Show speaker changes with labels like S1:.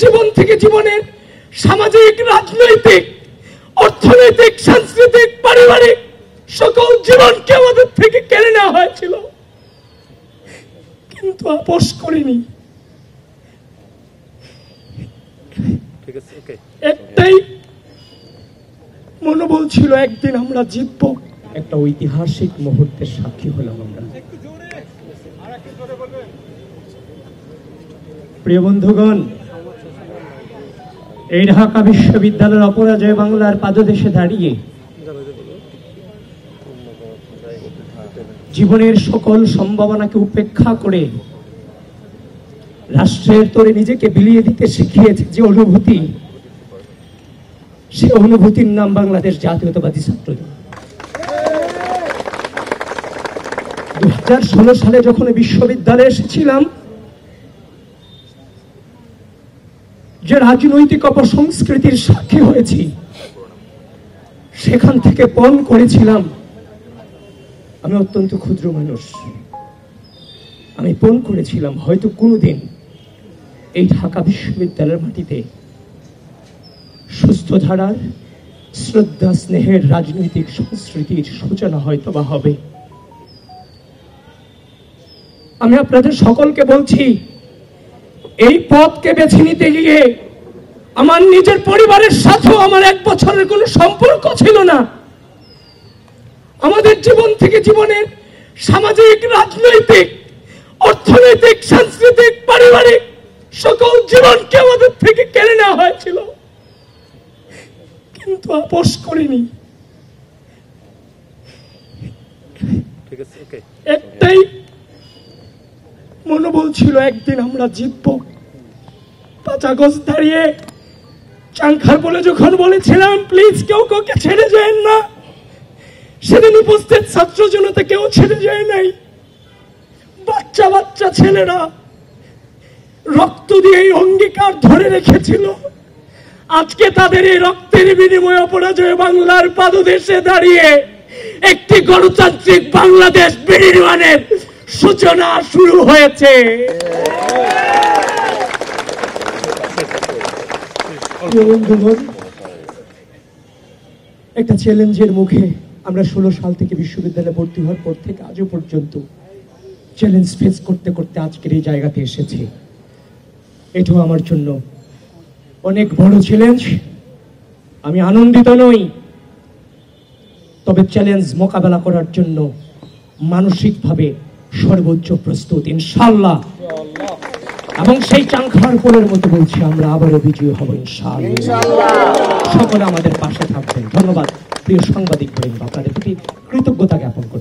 S1: জীবন থেকে জীবনের সামাজিক, রাজনৈতিক, অর্থনৈতিক, সাংস্কৃতিক, পারিবারিক সকল জীবনকে আমাদের থেকে কেড়ে নেওয়া হয়েছিল, কিন্তু আপোষ করিনি। একটাই মনোবল ছিল, একদিন আমরা জিতব। একটা ঐতিহাসিক মুহূর্তের সাক্ষী হলাম আমরা। প্রিয় বন্ধুগণ, এই ঢাকা বিশ্ববিদ্যালয়ের অপরাজয় বাংলার পাদদেশে দাঁড়িয়ে জীবনের সকল সম্ভাবনাকে উপেক্ষা করে রাষ্ট্রের তরে নিজেকে বিলিয়ে দিতে শিখিয়েছে যে অনুভূতি, সে অনুভূতির নাম বাংলাদেশ জাতীয়তাবাদী ছাত্রদল। 2016 সালে যখন বিশ্ববিদ্যালয়ে এসেছিলাম, যে রাজনৈতিক অপসংস্কৃতির সাক্ষী হয়েছি, সেখান থেকে পণ করেছিলাম আমি অত্যন্ত ক্ষুদ্র মানুষ। আমি পণ করেছিলাম হয়তো কোনোদিন এই ঢাকা বিশ্ববিদ্যালয়ের মাটিতে সুস্থ ধারার, শ্রদ্ধা, স্নেহের রাজনৈতিক সংস্কৃতির সূচনা হয়তো বা হবে। আমি আপনাদের সকলকে বলছি, এই পথকে বেছে নিতে গিয়ে আমার নিজের পরিবারের সাথেও আমার 1 বছরের কোনো সম্পর্ক ছিল না। আমাদের জীবন থেকে জীবনের সামাজিক, রাজনৈতিক, অর্থনৈতিক, সাংস্কৃতিক, পারিবারিক সকল জীবনকে আমাদের থেকে কেড়ে নেওয়া হয়েছিল, কিন্তু আপোষ করিনি। একটাই মনোবল ছিল, একদিন আমরা জিতব। 5 আগস্ট দাঁড়িয়ে চাংখার বলে যখন বলেছিলাম প্লিজ কেউ কাউকে ছেড়ে যায় না, সেদিন উপস্থিত ছাত্র জনতা কেউ ছেড়ে যায় নাই। বাচ্চা বাচ্চা ছেলেরা রক্ত দিয়ে এই অঙ্গীকার ধরে রেখেছিল। আজকে তাদের এই রক্তের বিনিময়ে অপরাজয় বাংলার পাদদেশে দাঁড়িয়ে একটি গণতান্ত্রিক বাংলাদেশ বিনির্মাণের সূচনা শুরু হয়েছে। একটা চ্যালেঞ্জের মুখে আমরা 16 সাল থেকে বিশ্ববিদ্যালয়ে ভর্তি হওয়ার পর থেকে আজও পর্যন্ত চ্যালেঞ্জ ফেস করতে করতে আজকের এই জায়গাতে এসেছি। এটাও আমার জন্য অনেক বড় চ্যালেঞ্জ। আমি আনন্দিত নই, তবে চ্যালেঞ্জ মোকাবেলা করার জন্য মানসিকভাবে সর্বোচ্চ প্রস্তুত ইনশাআল্লাহ। এবং সেই চাংখার পোলের মতো বলছি, আমরা আবারও বিজয়ী হব ইনশাআল্লাহ। সকলে আমাদের পাশে থাকবেন। ধন্যবাদ প্রিয় সাংবাদিক বৃন্দ, আপনাদের প্রতি কৃতজ্ঞতা জ্ঞাপন করি।